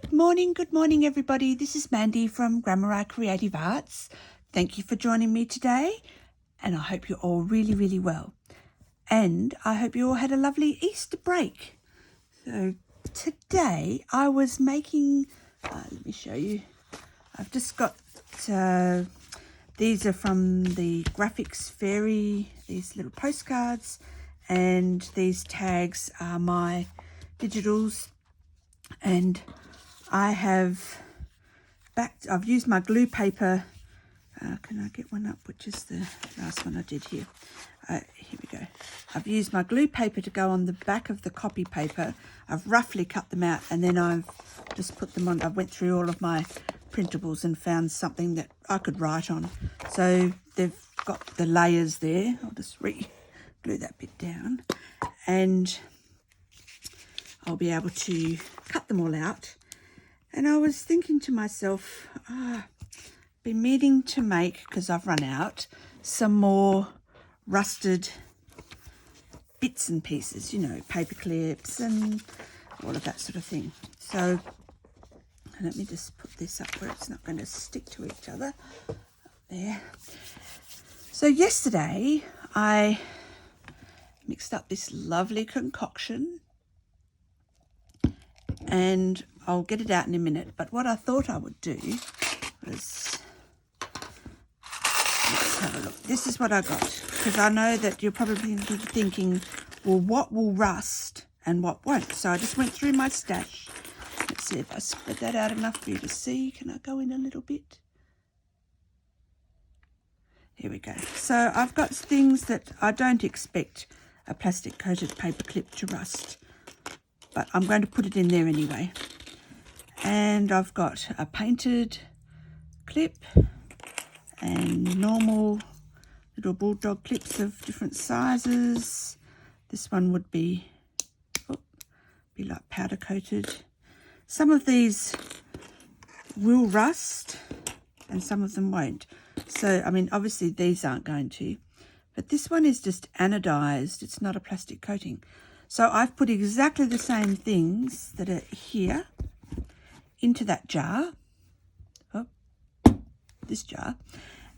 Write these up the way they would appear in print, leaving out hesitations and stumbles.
Good morning everybody. This is Mandy from Grammar Creative Arts. Thank you for joining me today, and I hope you're all really well. And I hope you all had a lovely Easter break. So today I was making, let me show you. I've just got, these are from the Graphics Fairy, these little postcards, and these tags are my digitals. And I've used my glue paper. Can I get one up? Which is the last one I did here? Here we go. I've used my glue paper to go on the back of the copy paper. I've roughly cut them out, and then I've just put them on. I went through all of my printables and found something that I could write on. So they've got the layers there. I'll just glue that bit down, and I'll be able to cut them all out. And I was thinking to myself, been meaning to make, because I've run out, some more rusted bits and pieces, you know, paper clips and all of that sort of thing. So let me just put this up where it's not going to stick to each other. Up there. So yesterday I mixed up this lovely concoction, and I'll get it out in a minute. But what I thought I would do was, let's have a look. This is what I got, because I know that you're probably thinking, well, what will rust and what won't? So I just went through my stash. Let's see if I spread that out enough for you to see. Can I go in a little bit? Here we go. So I've got things that I don't expect a plastic coated paper clip to rust, but I'm going to put it in there anyway. And I've got a painted clip and normal little bulldog clips of different sizes. This one would be like powder coated. Some of these will rust and some of them won't. So, I mean, obviously these aren't going to, but this one is just anodized. It's not a plastic coating. So I've put exactly the same things that are here into that jar, this jar,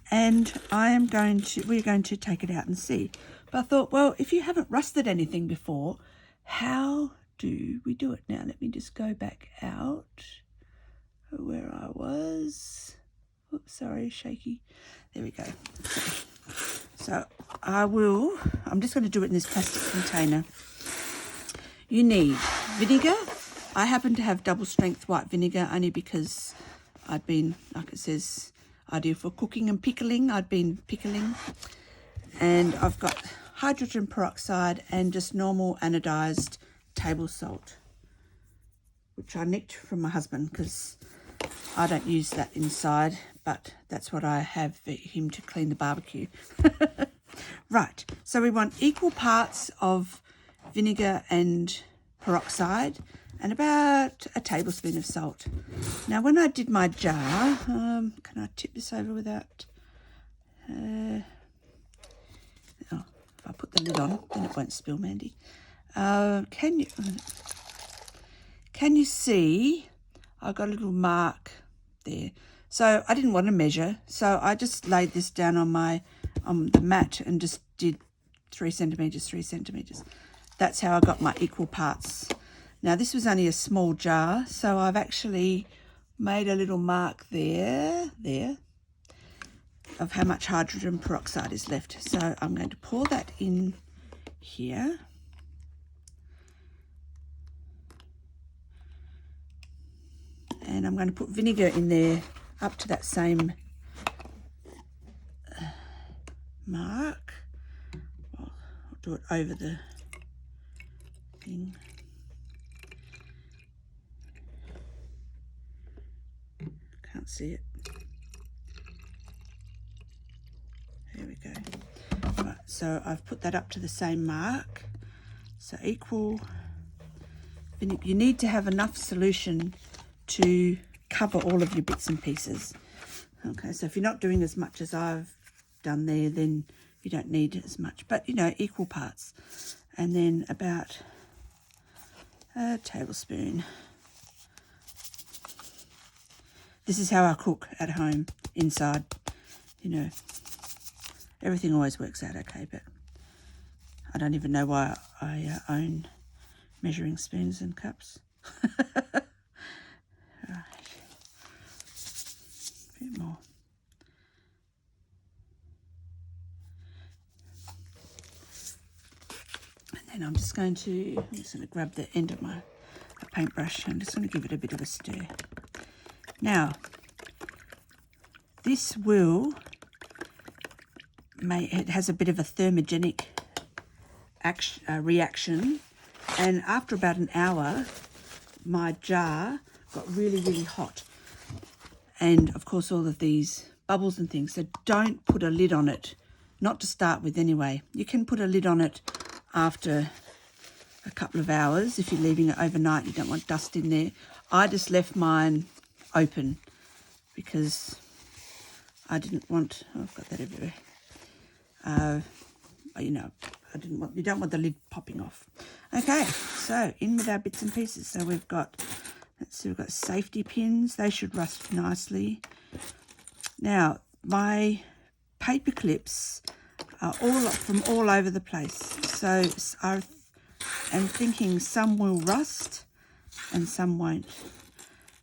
and we're going to take it out and see. But I thought, well, if you haven't rusted anything before, how do we do it? Now let me just go back out where I was. Oops, sorry, shaky. There we go. So I'm just going to do it in this plastic container. You need vinegar. I happen to have double strength white vinegar only because I'd been, like it says, ideal for cooking and pickling. I'd been pickling. And I've got hydrogen peroxide and just normal anodized table salt, which I nicked from my husband because I don't use that inside, but that's what I have for him to clean the barbecue. Right, so we want equal parts of vinegar and peroxide and about a tablespoon of salt. Now when I did my jar, can I tip this over without, if I put the lid on then it won't spill, Mandy. Can you see I got a little mark there? So I didn't want to measure, so I just laid this down on the mat and just did 3 centimeters. That's how I got my equal parts. Now this was only a small jar, so I've actually made a little mark there of how much hydrogen peroxide is left. So I'm going to pour that in here. And I'm going to put vinegar in there up to that same mark. I'll do it over the thing. Can't see it. There we go. Right, so I've put that up to the same mark. So equal vinegar. You need to have enough solution to cover all of your bits and pieces. Okay, so if you're not doing as much as I've done there, then you don't need as much, but you know, equal parts. And then about a tablespoon this is how I cook at home, inside. You know, everything always works out okay, but I don't even know why I own measuring spoons and cups. Right. A bit more. And then I'm just going to grab the end of my paintbrush. I'm just going to give it a bit of a stir. Now, this it has a bit of a thermogenic reaction, and after about an hour, my jar got really, really hot. And of course, all of these bubbles and things. So don't put a lid on it, not to start with anyway. You can put a lid on it after a couple of hours. If you're leaving it overnight, you don't want dust in there. I just left mine open because I didn't want, oh, I've got that everywhere. You know, you don't want the lid popping off. Okay, so in with our bits and pieces. So we've got, let's see, we've got safety pins. They should rust nicely. Now, my paper clips are from all over the place. So I am thinking some will rust and some won't.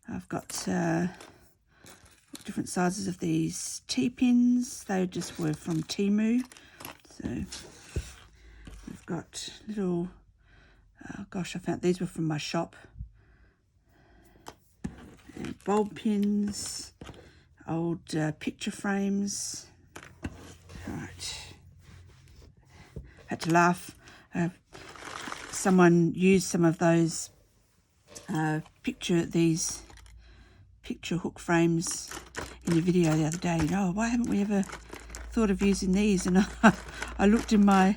I've got different sizes of these T-pins. They just were from Temu. So we've got little, gosh, I found these were from my shop. And bulb pins, old picture frames. Right. Had to laugh. Someone used some of those picture hook frames in the video the other day. Oh, why haven't we ever thought of using these? And I looked in my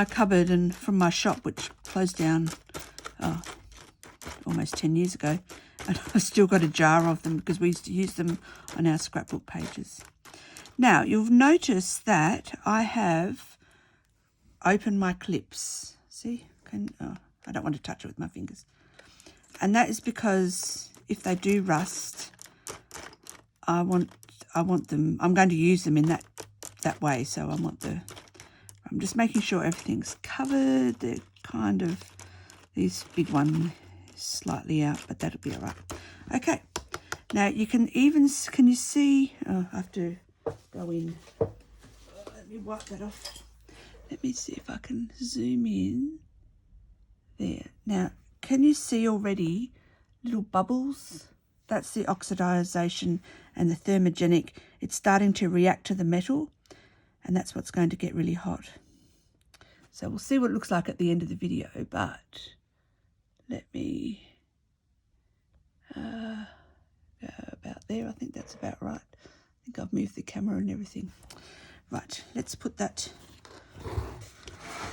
cupboard and from my shop, which closed down almost 10 years ago, and I've still got a jar of them because we used to use them on our scrapbook pages. Now, you'll notice that I have opened my clips. See? I don't want to touch it with my fingers. And that is because if they do rust, I want them, I'm going to use them in that way. So I'm just making sure everything's covered. They're kind of, this big one is slightly out, but that'll be all right. Okay. Now you can you see, oh, I have to go in. Let me wipe that off. Let me see if I can zoom in. There. Now, can you see already little bubbles? That's the oxidization and the thermogenic. It's starting to react to the metal, and that's what's going to get really hot. So we'll see what it looks like at the end of the video, but let me go about there. I think that's about right. I think I've moved the camera and everything. Right, let's put that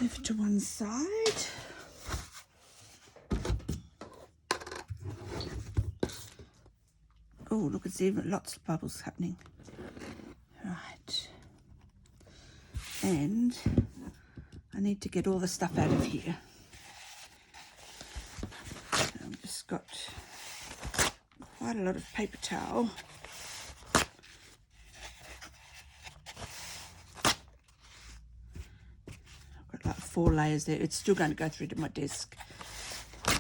over to one side. Oh, look, it's even lots of bubbles happening. Right. And I need to get all the stuff out of here. I've just got quite a lot of paper towel. I've got like 4 layers there. It's still going to go through to my desk.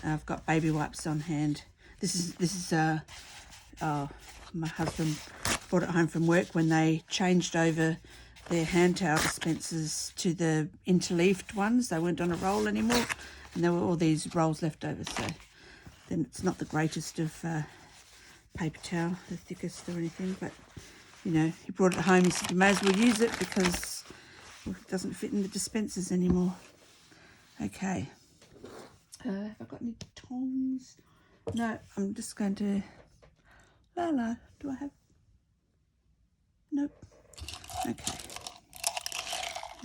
I've got baby wipes on hand. This is my husband brought it home from work when they changed over their hand towel dispensers to the interleaved ones. They weren't on a roll anymore, and there were all these rolls left over. So then it's not the greatest of paper towel, the thickest or anything, but you know, he brought it home. He said you may as well use it because it doesn't fit in the dispensers anymore. Okay. Have I got any tongs? No, I'm just going to... La, do I have... Nope. Okay.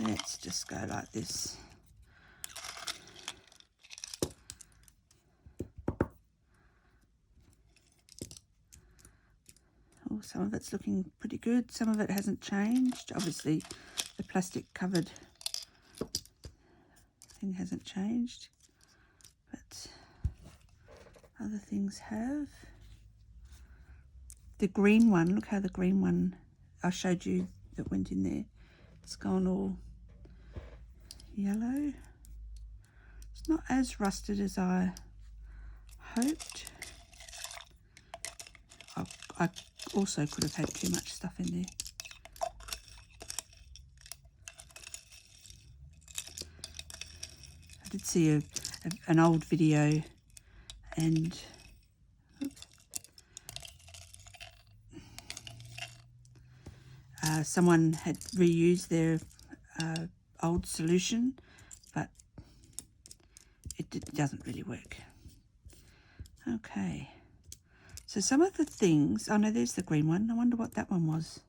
Let's just go like this. Oh, some of it's looking pretty good. Some of it hasn't changed. Obviously, the plastic covered thing hasn't changed, but other things have. the green one, look how the green one I showed you that went in there, it's gone all yellow. It's not as rusted as I hoped. I also could have had too much stuff in there. I did see an old video, and someone had reused their old solution, but it doesn't really work. Okay, so some of the things, oh no, there's the green one. I wonder what that one was.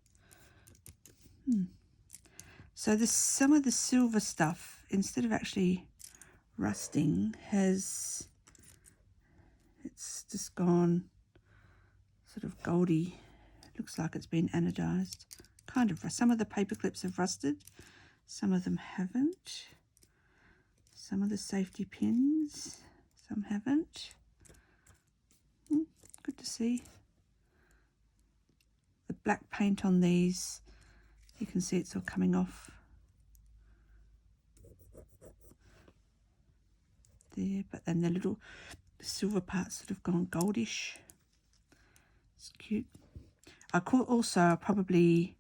So some of the silver stuff, instead of actually rusting, it's just gone sort of goldy. It looks like it's been anodized. Kind of. Some of the paper clips have rusted, some of them haven't. Some of the safety pins, some haven't. Good to see. The black paint on these, you can see it's all coming off there, but then the little silver parts sort of gone goldish. It's cute. I probably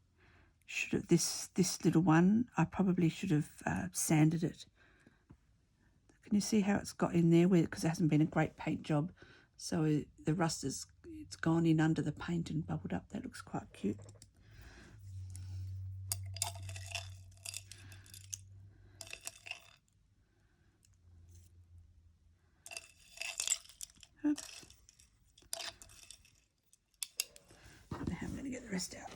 should have, this little one, I probably should have sanded it. Can you see how it's got in there? Because it hasn't been a great paint job, so the rust it's gone in under the paint and bubbled up. That looks quite cute. Oops. I don't know how I'm going to get the rest out.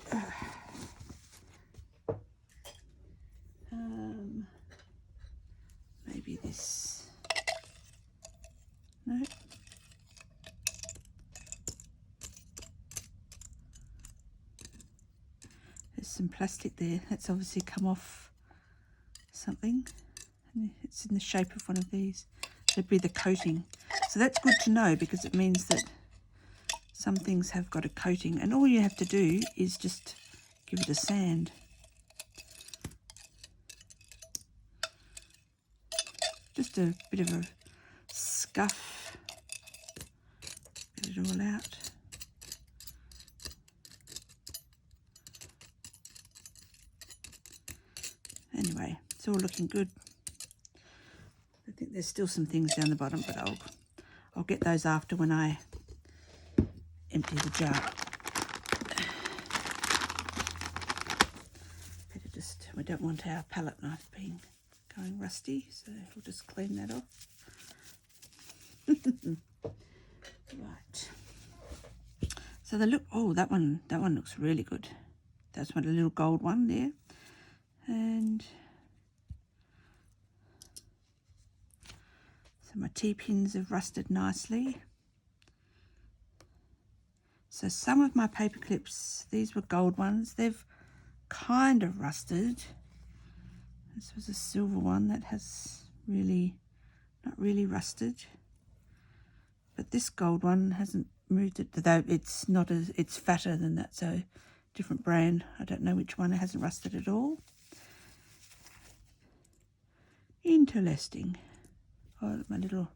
Maybe this. No. There's some plastic there. That's obviously come off something. It's in the shape of one of these. It'd be the coating. So that's good to know, because it means that some things have got a coating, and all you have to do is just give it a sand. Just a bit of a scuff, get it all out. Anyway, it's all looking good. I think there's still some things down the bottom, but I'll get those after, when I empty the jar. Better just, we don't want our palette knife going rusty, so we'll just clean that off. Right. So that one looks really good. That's one, a little gold one there. And so my T-pins have rusted nicely. So some of my paper clips, these were gold ones, they've kind of rusted. This was a silver one that has not really rusted. But this gold one hasn't moved it, though it's fatter than that, so different brand. I don't know which one. It hasn't rusted at all. Interesting. Oh, my little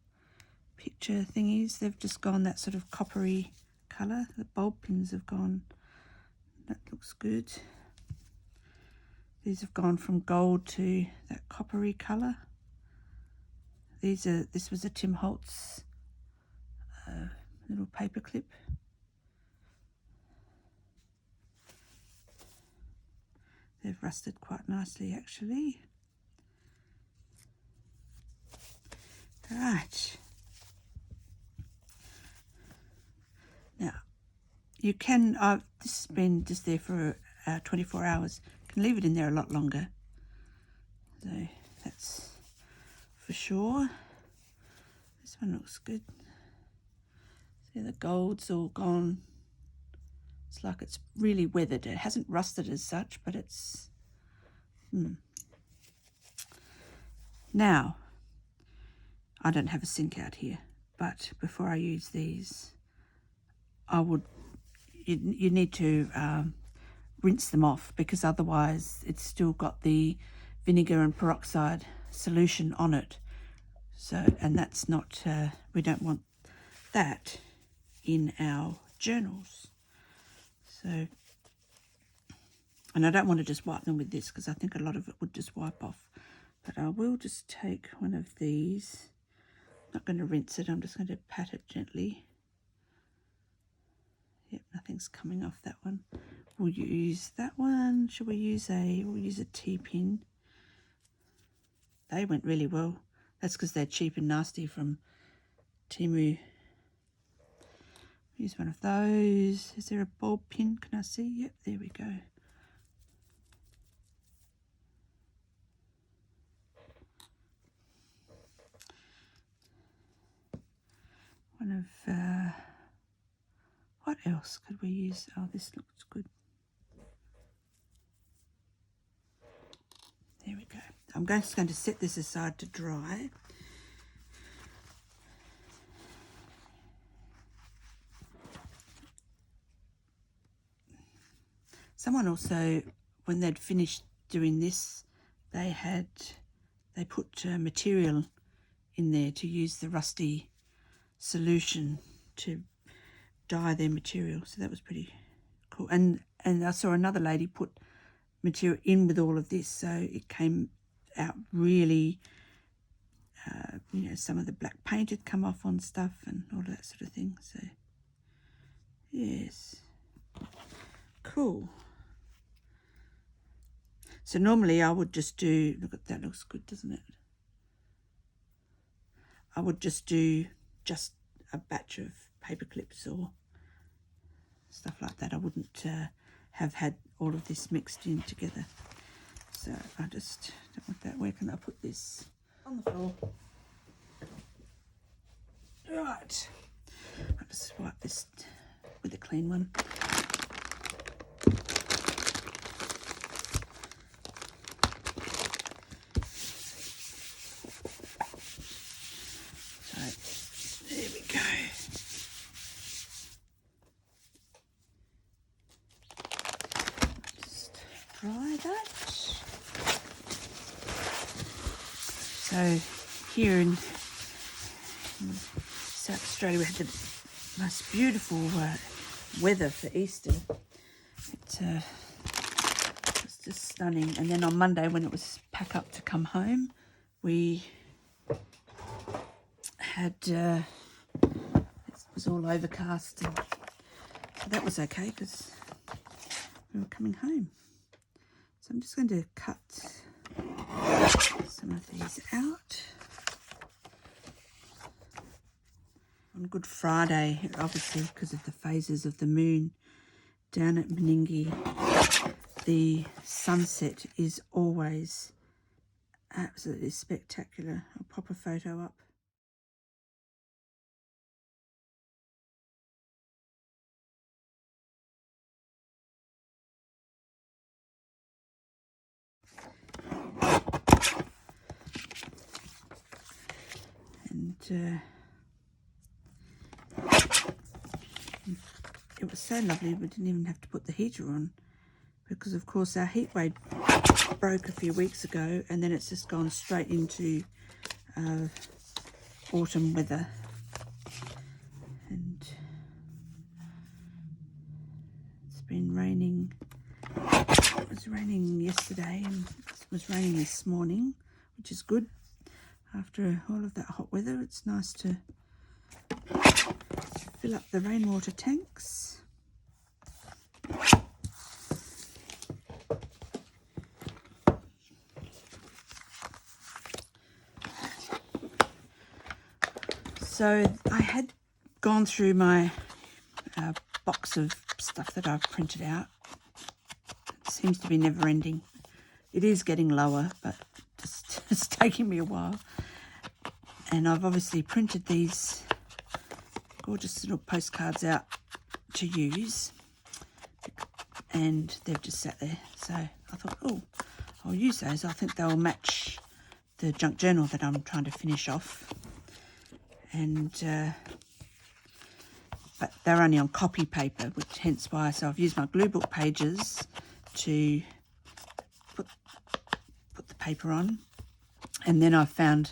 picture thingies, they've just gone that sort of coppery colour. The bulb pins have gone, that looks good. These have gone from gold to that coppery colour. This was a Tim Holtz little paper clip. They've rusted quite nicely, actually. Right. Now, you can, this has been just there for 24 hours. You can leave it in there a lot longer. So that's for sure. This one looks good. See, the gold's all gone. It's like it's really weathered. It hasn't rusted as such, but it's... Now, I don't have a sink out here, but before I use these, I would you need to rinse them off, because otherwise it's still got the vinegar and peroxide solution on it. So, and that's not, we don't want that in our journals. So, and I don't want to just wipe them with this, because I think a lot of it would just wipe off. But I will just take one of these. I'm not going to rinse it, I'm just going to pat it gently. Yep, nothing's coming off that one. We'll use that one. Should we use we'll use a T-pin. They went really well. That's because they're cheap and nasty from Temu. Use one of those. Is there a bulb pin? Can I see? Yep, there we go. One of, what else could we use? Oh, this looks good. There we go. I'm just going to set this aside to dry. Someone also, when they'd finished doing this, they put material in there to use the rusty solution to dye their material. So that was pretty cool. And I saw another lady put material in with all of this, so it came out really, you know, some of the black paint had come off on stuff and all that sort of thing. So yes, cool. So normally I would just do, look at that, looks good, doesn't it? I would just do just a batch of paper clips or stuff like that. I wouldn't have had all of this mixed in together. So I just don't want that. Where can I put this? On the floor. Right. I'll just wipe this with a clean one. So there we go. Just dry that. So here in South Australia, we had the most beautiful weather for Easter. It was just stunning. And then on Monday, when it was pack up to come home, we had it was all overcast, and so that was okay because we were coming home. So I'm just going to cut some of these out. On Good Friday, obviously because of the phases of the moon down at Meningie, the sunset is always absolutely spectacular. I'll pop a photo up. And it was so lovely we didn't even have to put the heater on, because of course our heat wave broke a few weeks ago, and then it's just gone straight into autumn weather. And it's been raining. It was raining yesterday and it was raining this morning, which is good. After all of that hot weather, it's nice to fill up the rainwater tanks. So I had gone through my box of stuff that I've printed out. It seems to be never ending. It is getting lower, but just it's taking me a while. And I've obviously printed these gorgeous little postcards out to use, and they've just sat there. So I thought, oh, I'll use those. I think they'll match the junk journal that I'm trying to finish off. And but they're only on copy paper, which hence why. So I've used my glue book pages to put the paper on, and then I've found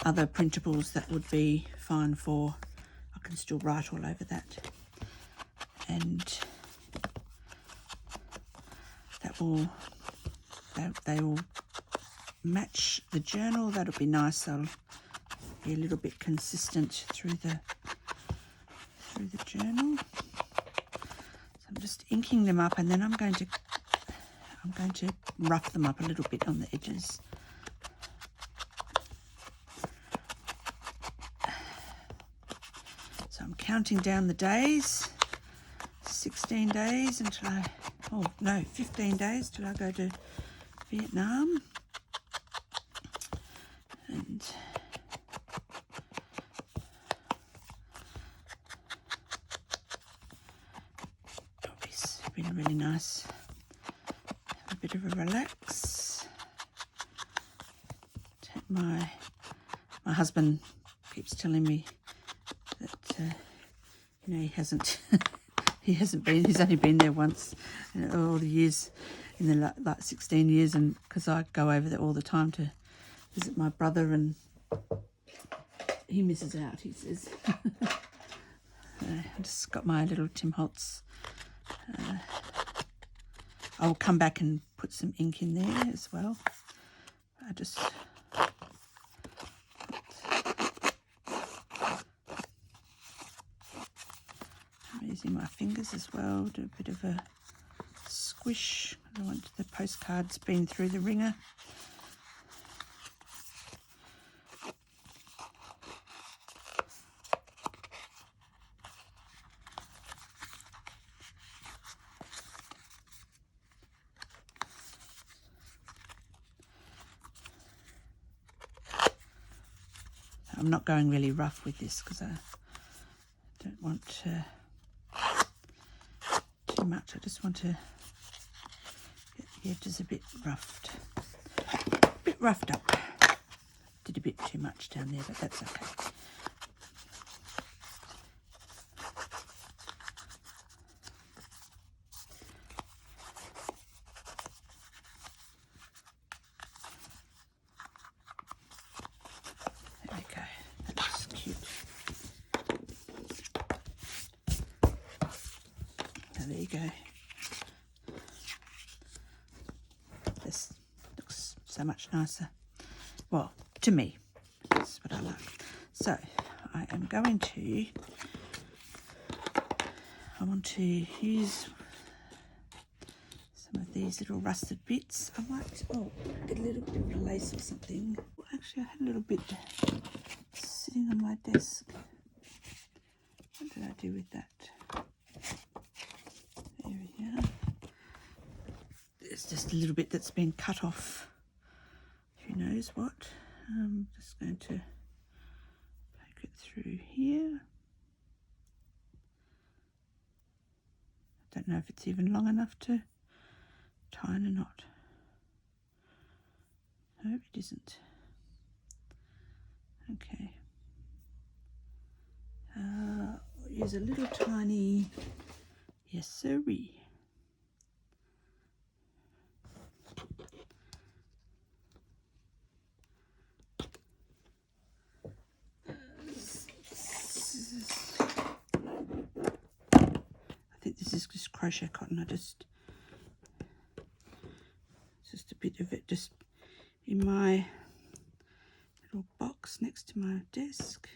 other printables that would be fine for. I can still write all over that, and that will they will match the journal. That'll be nice. They'll be a little bit consistent through the journal. So I'm just inking them up, and then I'm going to rough them up a little bit on the edges. So I'm counting down the days. 16 days until 15 days till I go to Vietnam. And it's been really nice. Have a bit of a relax. My husband keeps telling me that he hasn't he's only been there once in all the years, in the like 16 years, and because I go over there all the time to visit my brother, and he misses out, he says. I just got my little Tim Holtz. I'll come back and put some ink in there as well. I just I'm using my fingers as well, do a bit of a squish. I don't want the postcards being through the ringer. I'm not going really rough with this because I don't want too much. I just want to get the edges a bit roughed up. Did a bit too much down there, but that's okay. There we go. That looks cute. Now there you go. This looks so much nicer. Well, to me, that's what I like. So I want to use some of these little rusted bits. I might get a little bit of lace or something. Well, actually, I had a little bit sitting on my desk. What did I do with that? There we go. There's just a little bit that's been cut off. Who knows what? I'm just going to poke it through here. I don't know if it's even long enough to tie in a knot. No, it isn't. Okay. Use a little tiny, yes sirree. I think this is just crochet cotton. It's just a bit of it just in my little box next to my desk,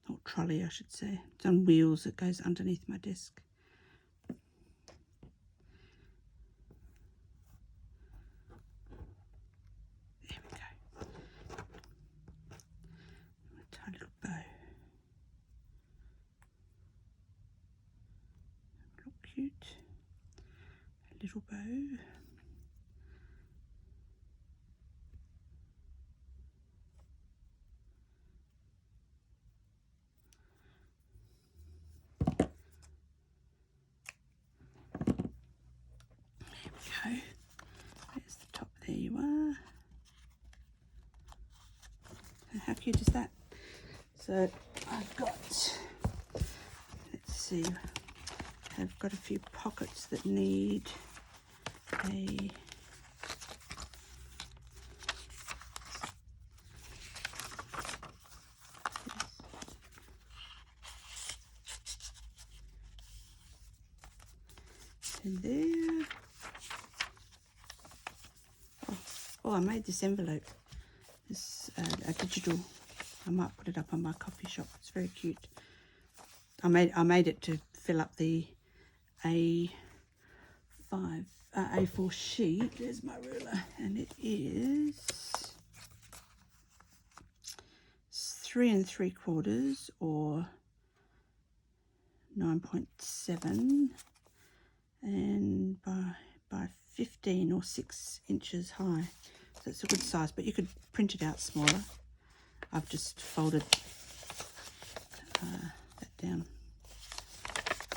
or trolley I should say. It's on wheels that goes underneath my desk. There we go. A tiny little bow. Look cute. A little bow. There's the top, there you are. And how cute is that? So I've got see, I've got a few pockets that need a in there. Oh, I made this envelope. It's a digital. I might put it up on my coffee shop. It's very cute. I made it to fill up the A4 sheet. There's my ruler, and it is 3 3/4 or 9.7, and by 15 or 6 inches high. So it's a good size, but you could print it out smaller. I've just folded that down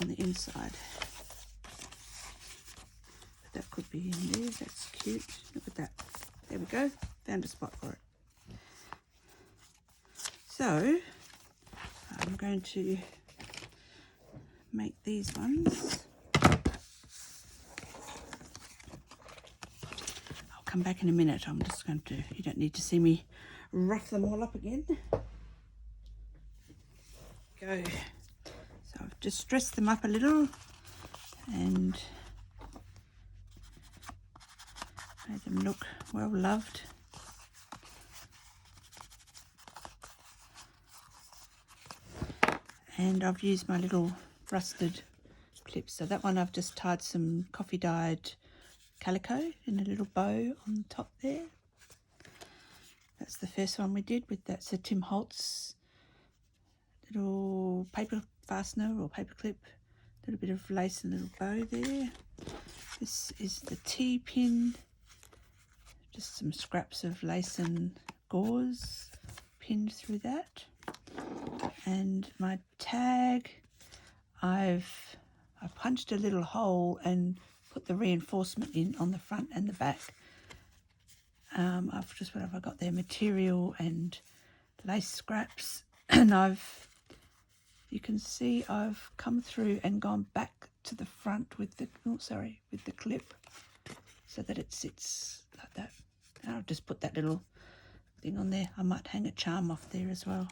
on the inside. But that could be in there. That's cute. Look at that. There we go. Found a spot for it. So I'm going to make these ones. I'll come back in a minute. I'm just going to, you don't need to see me rough them all up again. Go. So I've just dressed them up a little and made them look well loved. And I've used my little rusted clips. So that one I've just tied some coffee dyed calico in a little bow on the top there. That's the first one we did with that. So Tim Holtz little paper fastener or paper clip, a little bit of lace and a little bow there. This is the T-pin, just some scraps of lace and gauze pinned through that. And my tag, I punched a little hole and put the reinforcement in on the front and the back. I've just, what have I got there? Material and lace scraps, and you can see I've come through and gone back to the front with the, with the clip, so that it sits like that. And I'll just put that little thing on there. I might hang a charm off there as well.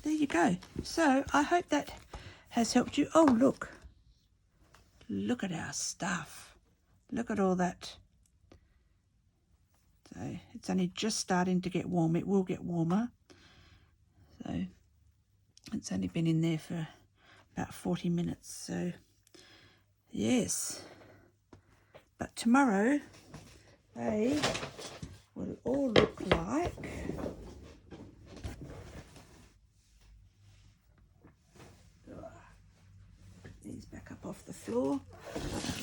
There you go. So I hope that has helped you. Oh, look at our stuff. Look at all that. So it's only just starting to get warm. It will get warmer. So it's only been in there for about 40 minutes. So yes, but tomorrow they will all look like these back up off the floor.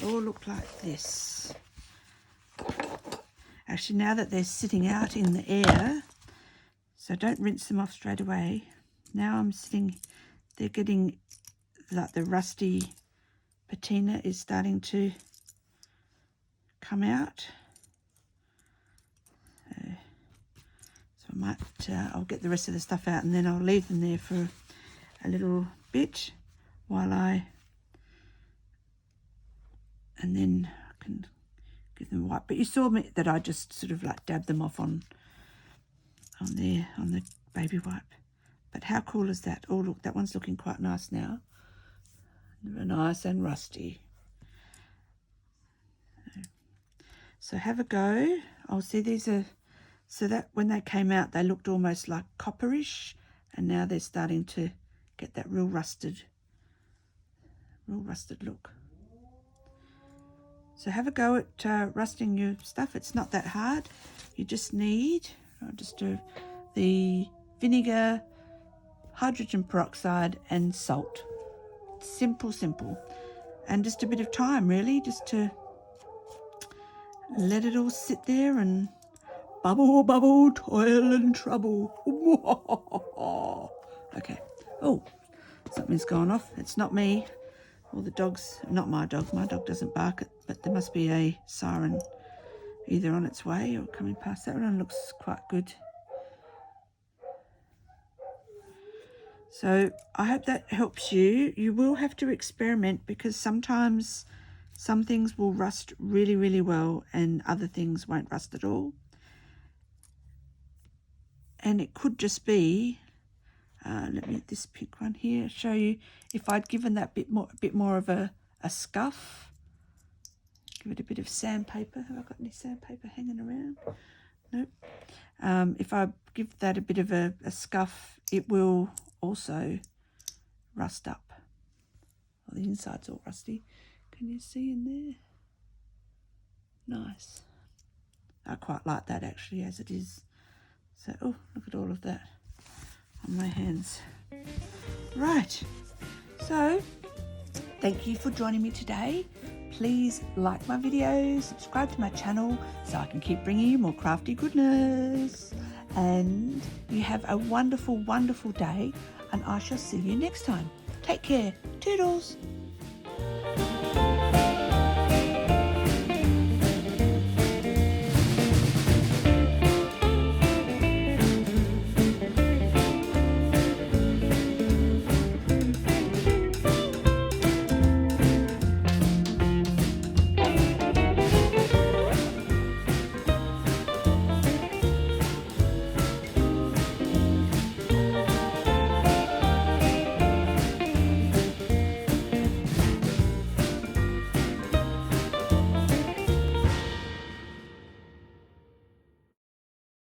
They'll all look like this. Actually, now that they're sitting out in the air, so don't rinse them off straight away. Now I'm sitting, they're getting like the rusty patina is starting to come out. So I might, I'll get the rest of the stuff out and then I'll leave them there for a little bit while and then I can give them a wipe. But you saw me that I just sort of like dabbed them off on there on the baby wipe. But how cool is that? Oh look, that one's looking quite nice now. Nice and rusty. So have a go. Oh, see, these are, so that when they came out they looked almost like copperish, and now they're starting to get that real rusted look. So have a go at rusting your stuff. It's not that hard. You just need, I'll just do the vinegar, hydrogen peroxide and salt. Simple, and just a bit of time really, just to let it all sit there and bubble, bubble, toil and trouble. Okay. Oh, something's gone off. It's not me. Or the dog's, not my dog. My dog doesn't bark, but there must be a siren either on its way or coming past. That one looks quite good. So I hope that helps you. You will have to experiment because sometimes some things will rust really, really well and other things won't rust at all. And it could just be, let me just pick one here, show you if I'd given that a bit more of a scuff. Give it a bit of sandpaper. Have I got any sandpaper hanging around? Nope. If I give that a bit of a scuff, it will also rust up. Well, the inside's all rusty. Can you see in there? Nice. I quite like that actually as it is. So, oh, look at all of that on my hands. Right. So, thank you for joining me today. Please like my videos, subscribe to my channel so I can keep bringing you more crafty goodness. And you have a wonderful, wonderful day, and I shall see you next time. Take care. Toodles.